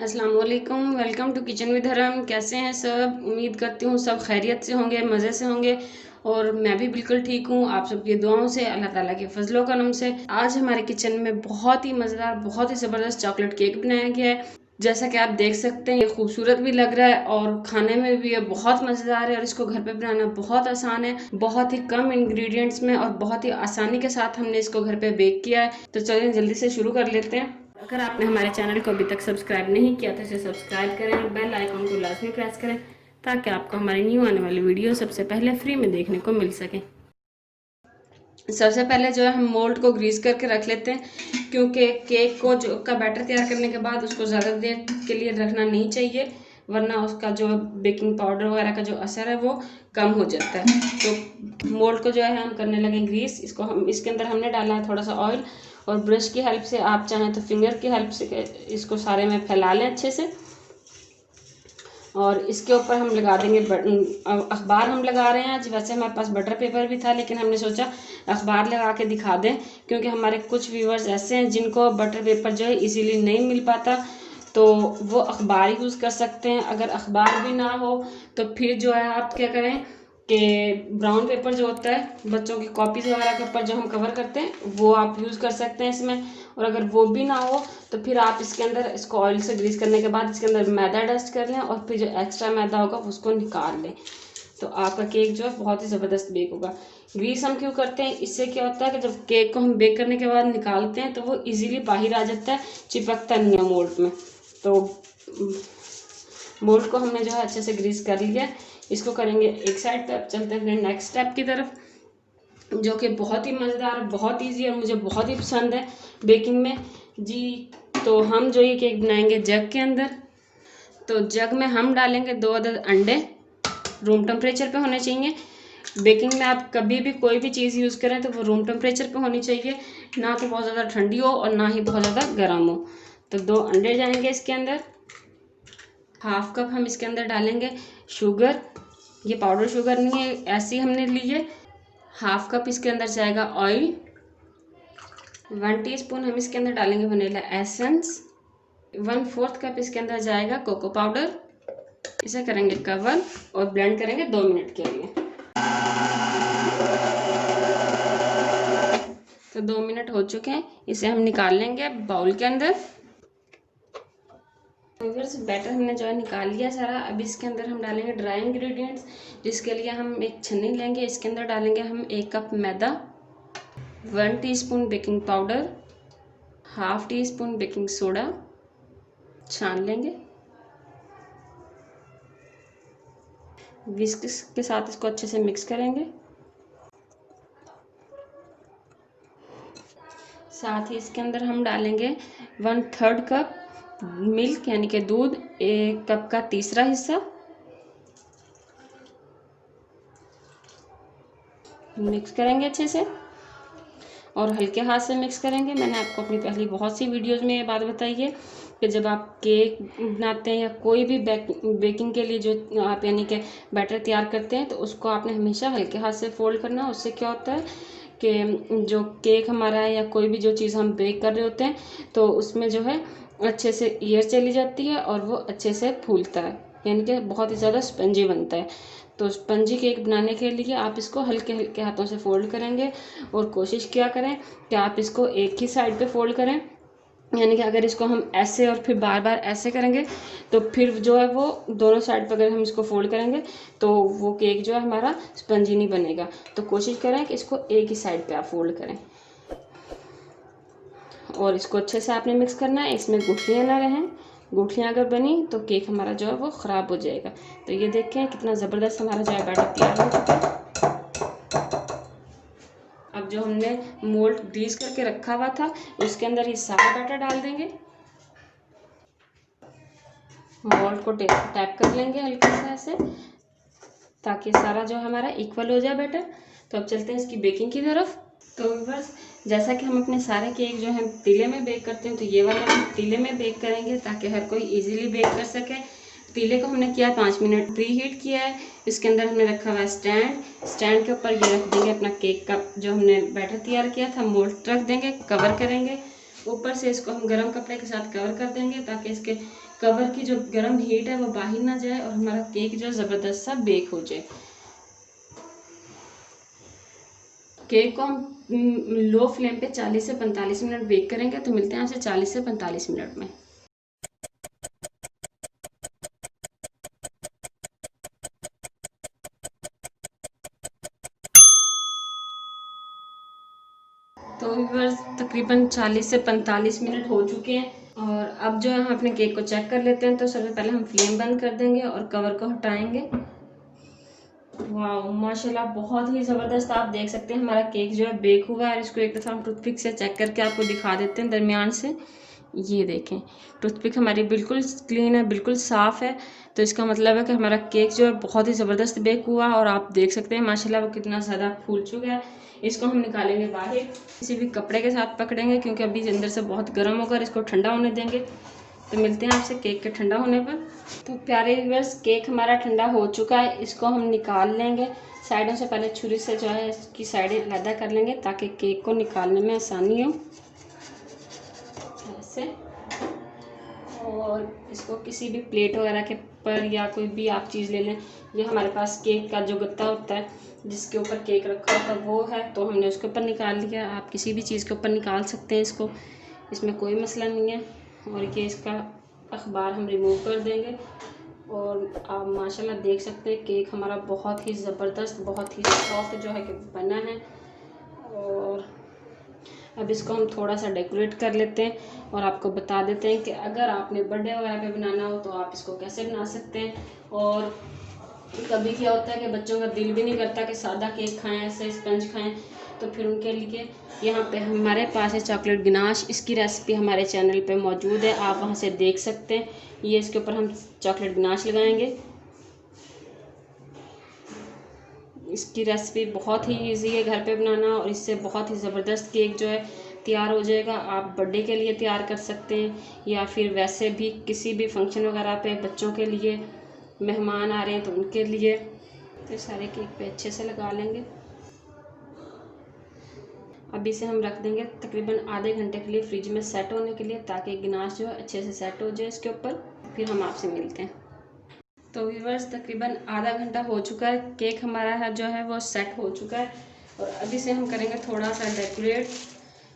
अस्सलाम वालेकुम, welcome to kitchen with हरम। कैसे हैं सब? उम्मीद करती हूँ सब खैरियत से होंगे, मज़े से होंगे। और मैं भी बिल्कुल ठीक हूँ, आप सबकी दुआओं से, अल्लाह ताला के फजलो करम से। आज हमारे किचन में बहुत ही मज़ेदार, बहुत ही ज़बरदस्त चॉकलेट केक बनाया गया है। जैसा कि आप देख सकते हैं, ये खूबसूरत भी लग रहा है और खाने में भी ये बहुत मज़ेदार है। और इसको घर पे बनाना बहुत आसान है, बहुत ही कम इंग्रेडिएंट्स में और बहुत ही आसानी के साथ हमने इसको घर पे बेक किया है। तो चलिए जल्दी से शुरू कर लेते हैं। अगर आपने हमारे चैनल को अभी तक सब्सक्राइब नहीं किया तो इसे सब्सक्राइब करें और बेल आइकन को लाजमी प्रेस करें ताकि आपको हमारी न्यू आने वाली वीडियो सबसे पहले फ्री में देखने को मिल सके। सबसे पहले जो है हम मोल्ड को ग्रीस करके रख लेते हैं, क्योंकि केक को जो का बैटर तैयार करने के बाद उसको ज़्यादा देर के लिए रखना नहीं चाहिए, वरना उसका जो बेकिंग पाउडर वगैरह का जो असर है वो कम हो जाता है। तो मोल्ड को जो है हम करने लगे ग्रीस। इसको हम इसके अंदर हमने डाला है थोड़ा सा ऑयल, और ब्रश की हेल्प से, आप चाहें तो फिंगर की हेल्प से इसको सारे में फैला लें अच्छे से। और इसके ऊपर हम लगा देंगे अखबार हम लगा रहे हैं आज। वैसे हमारे पास बटर पेपर भी था, लेकिन हमने सोचा अखबार लगा के दिखा दें, क्योंकि हमारे कुछ व्यूवर्स ऐसे हैं जिनको बटर पेपर जो है इजीली नहीं मिल पाता, तो वो अखबार यूज़ कर सकते हैं। अगर अखबार भी ना हो तो फिर जो है आप क्या करें कि ब्राउन पेपर जो होता है बच्चों की कॉपीज़ वगैरह के ऊपर जो हम कवर करते हैं, वो आप यूज़ कर सकते हैं इसमें। और अगर वो भी ना हो तो फिर आप इसके अंदर इसको ऑयल से ग्रीस करने के बाद इसके अंदर मैदा डस्ट कर लें और फिर जो एक्स्ट्रा मैदा होगा उसको निकाल लें। तो आपका केक जो है बहुत ही ज़बरदस्त बेक होगा। ग्रीस हम क्यों करते हैं? इससे क्या होता है कि जब केक को हम बेक करने के बाद निकालते हैं तो वो इजीली बाहर आ जाता है, चिपकता नहीं है मोल्ड में। तो मोल्ड को हमने जो है अच्छे से ग्रीस कर लिया। इसको करेंगे एक साइड पे। अब चलते हैं नेक्स्ट स्टेप की तरफ, जो कि बहुत ही मज़ेदार, बहुत ईजी और मुझे बहुत ही पसंद है बेकिंग में जी। तो हम जो ये केक बनाएंगे जग के अंदर, तो जग में हम डालेंगे 2 अदद अंडे। रूम टेम्परेचर पे होने चाहिए। बेकिंग में आप कभी भी कोई भी चीज़ यूज़ करें तो वो रूम टेम्परेचर पे होनी चाहिए, ना तो बहुत ज़्यादा ठंडी हो और ना ही बहुत ज़्यादा गर्म हो। तो 2 अंडे जाएंगे इसके अंदर। हाफ कप हम इसके अंदर डालेंगे शुगर। ये पाउडर शुगर नहीं है, ऐसी हमने ली है। हाफ कप इसके अंदर जाएगा ऑयल। 1 टीस्पून हम इसके अंदर डालेंगे वनीला एसेंस। 1/4 कप इसके अंदर जाएगा कोको पाउडर। इसे करेंगे कवर और ब्लेंड करेंगे 2 मिनट के लिए। तो 2 मिनट हो चुके हैं, इसे हम निकाल लेंगे बाउल के अंदर। बैटर हमने जो है निकाल लिया सारा। अब इसके अंदर हम डालेंगे ड्राई इंग्रेडिएंट्स, जिसके लिए हम एक छन्नी लेंगे। इसके अंदर डालेंगे हम 1 कप मैदा, 1 teaspoon baking powder, half tea spoon baking soda. छान लेंगे। विस्क के साथ इसको अच्छे से मिक्स करेंगे। साथ ही इसके अंदर हम डालेंगे 1/3 कप मिल्क, यानी कि दूध, 1 कप का तीसरा हिस्सा। मिक्स करेंगे अच्छे से और हल्के हाथ से मिक्स करेंगे। मैंने आपको अपनी पहली बहुत सी वीडियोस में ये बात बताई है कि जब आप केक बनाते हैं या कोई भी बेकिंग के लिए जो आप यानी कि बैटर तैयार करते हैं, तो उसको आपने हमेशा हल्के हाथ से फोल्ड करना। उससे क्या होता है कि जो केक हमारा है या कोई भी जो चीज़ हम बेक कर रहे होते हैं, तो उसमें जो है अच्छे से एयर चली जाती है और वो अच्छे से फूलता है, यानी कि बहुत ही ज़्यादा स्पंजी बनता है। तो स्पंजी केक बनाने के लिए आप इसको हल्के हल्के हाथों से फोल्ड करेंगे और कोशिश किया करें कि आप इसको एक ही साइड पे फोल्ड करें। यानी कि अगर इसको हम ऐसे और फिर बार बार ऐसे करेंगे तो फिर जो है वो दोनों साइड पर अगर हम इसको फोल्ड करेंगे तो वो केक जो है हमारा स्पंजी नहीं बनेगा। तो कोशिश करें कि इसको एक ही साइड पे आप फोल्ड करें और इसको अच्छे से आपने मिक्स करना है। इसमें गुठलियाँ ना रहें, गुठलियाँ अगर बनी तो केक हमारा जो है वो ख़राब हो जाएगा। तो ये देखें कितना ज़बरदस्त हमारा जो है बैटर तैयार हो चुका है। अब जो हमने मोल्ड ग्रीस करके रखा हुआ था उसके अंदर ये सारा बैटर डाल देंगे। मोल्ड को टैप कर लेंगे हल्के से ऐसे, ताकि सारा जो हमारा इक्वल हो जाए बैटर। तो अब चलते हैं इसकी बेकिंग की तरफ। तो बस जैसा कि हम अपने सारे केक जो है पतीले में बेक करते हैं, तो ये वाला हम पतीले में बेक करेंगे ताकि हर कोई इजीली बेक कर सके। पतीले को हमने किया 5 मिनट प्री हीट किया है। इसके अंदर हमने रखा हुआ है स्टैंड के ऊपर ये रख देंगे अपना केक का जो हमने बैटर तैयार किया था, मोल्ड रख देंगे, कवर करेंगे। ऊपर से इसको हम गर्म कपड़े के साथ कवर कर देंगे ताकि इसके कवर की जो गर्म हीट है वो बाहर ना जाए और हमारा केक जो ज़बरदस्त सा बेक हो जाए। केक को हम लो फ्लेम पे 40 से 45 मिनट बेक करेंगे। तो मिलते हैं आपसे 40 से 45 मिनट में। तो व्यूअर्स तकरीबन 40 से 45 मिनट हो चुके हैं और अब जो है हम अपने केक को चेक कर लेते हैं। तो सबसे पहले हम फ्लेम बंद कर देंगे और कवर को हटाएंगे। वाह माशाल्लाह बहुत ही ज़बरदस्त आप देख सकते हैं हमारा केक जो है बेक हुआ है। इसको एक दफ़ा हम टूथपिक से चेक करके आपको दिखा देते हैं दरमियान से। ये देखें टूथपिक हमारी बिल्कुल क्लीन है, बिल्कुल साफ़ है। तो इसका मतलब है कि हमारा केक जो है बहुत ही ज़बरदस्त बेक हुआ और आप देख सकते हैं माशाल्लाह वो कितना ज़्यादा फूल चुका है। इसको हम निकालेंगे बाहर, किसी भी कपड़े के साथ पकड़ेंगे क्योंकि अभी अंदर से बहुत गर्म होकर इसको ठंडा होने देंगे। तो मिलते हैं आपसे केक के ठंडा होने पर। तो प्यारे व्यूअर्स केक हमारा ठंडा हो चुका है, इसको हम निकाल लेंगे। साइडों से पहले छुरी से जो है इसकी साइडें अलग कर लेंगे ताकि केक को निकालने में आसानी हो ऐसे। और इसको किसी भी प्लेट वगैरह के पर या कोई भी आप चीज़ ले लें। ये हमारे पास केक का जो गत्ता होता है जिसके ऊपर केक रखा होता है वो है, तो हमने उसके ऊपर निकाल लिया। आप किसी भी चीज़ के ऊपर निकाल सकते हैं इसको, इसमें कोई मसला नहीं है। और ये इसका अखबार हम रिमूव कर देंगे और आप माशाल्लाह देख सकते हैं केक हमारा बहुत ही ज़बरदस्त, बहुत ही सॉफ्ट जो है कि बना है। और अब इसको हम थोड़ा सा डेकोरेट कर लेते हैं और आपको बता देते हैं कि अगर आपने बर्थडे वगैरह पे बनाना हो तो आप इसको कैसे बना सकते हैं। और कभी क्या होता है कि बच्चों का दिल भी नहीं करता कि सादा केक खाएं, ऐसे स्पंज खाएं, तो फिर उनके लिए यहाँ पे हमारे पास है चॉकलेट गिनाश। इसकी रेसिपी हमारे चैनल पे मौजूद है, आप वहाँ से देख सकते हैं। ये इसके ऊपर हम चॉकलेट गिनाश लगाएंगे। इसकी रेसिपी बहुत ही इजी है घर पे बनाना और इससे बहुत ही ज़बरदस्त केक जो है तैयार हो जाएगा। आप बर्थडे के लिए तैयार कर सकते हैं या फिर वैसे भी किसी भी फंक्शन वगैरह पे बच्चों के लिए, मेहमान आ रहे हैं तो उनके लिए। तो सारे केक पे अच्छे से लगा लेंगे। अब इसे हम रख देंगे तकरीबन आधे घंटे के लिए फ्रिज में सेट होने के लिए ताकि गिनाश जो है अच्छे से सेट हो जाए इसके ऊपर। फिर हम आपसे मिलते हैं। तो व्यूअर्स तकरीबन आधा घंटा हो चुका है, केक हमारा है जो है वो सेट हो चुका है और अभी से हम करेंगे थोड़ा सा डेकोरेट।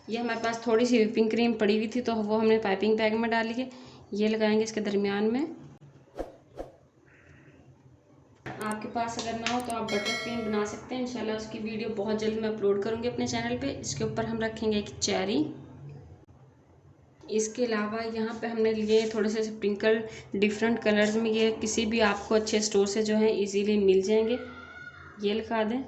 ये हमारे पास थोड़ी सी व्हिपिंग क्रीम पड़ी हुई थी तो वो हमने पाइपिंग बैग में डाली है। ये लगाएंगे इसके दरमियान में। आपके पास अगर ना हो तो आप बटर क्रीम बना सकते हैं। इंशाल्लाह उसकी वीडियो बहुत जल्द मैं अपलोड करूँगी अपने चैनल पे। इसके ऊपर हम रखेंगे एक चेरी। इसके अलावा यहाँ पे हमने लिए थोड़े से स्प्रिंकल डिफरेंट कलर्स में। ये किसी भी आपको अच्छे स्टोर से जो है इजीली मिल जाएंगे। ये लगा दें।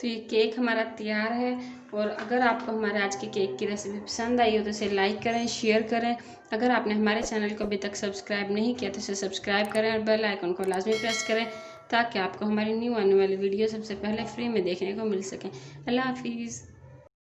तो ये केक हमारा तैयार है। और अगर आपको हमारे आज के केक की रेसिपी पसंद आई हो तो इसे लाइक करें, शेयर करें। अगर आपने हमारे चैनल को अभी तक सब्सक्राइब नहीं किया तो इसे सब्सक्राइब करें और बेल आइकन को लाजमी प्रेस करें ताकि आपको हमारी न्यू आने वाली वीडियो सबसे पहले फ्री में देखने को मिल सके। अल्लाह हाफिज़।